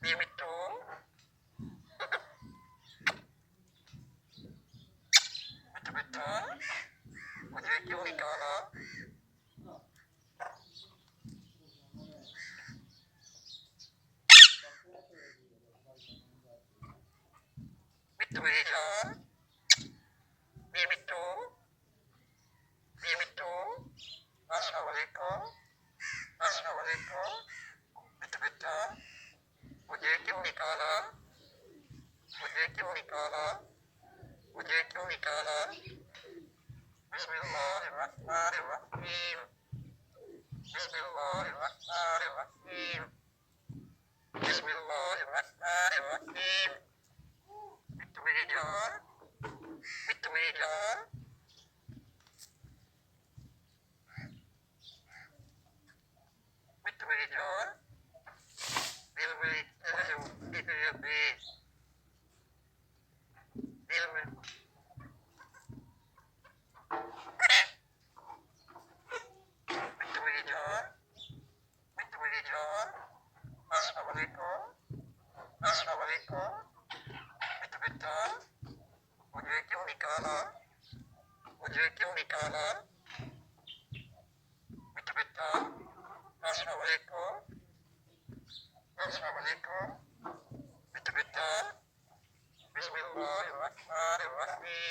Dimmi tu, betul-betul, wujudnya unikala, betul-betul, dimmi tu, assalamualaikum, assalamualaikum, betul-betul, wujudnya unikala, wujudnya unikala, wujudnya unikala, Bismillahirrahmanirrahim, Bismillahirrahmanirrahim, Bismillahirrahmanirrahim, betul-betul, betul-betul, betul-betul, assalamualaikum, assalamualaikum, betul-betul, wujudnya unikala, wujudnya unikala, betul-betul, assalamualaikum, assalamualaikum, betul-betul, Bismillahirrahmanirrahim.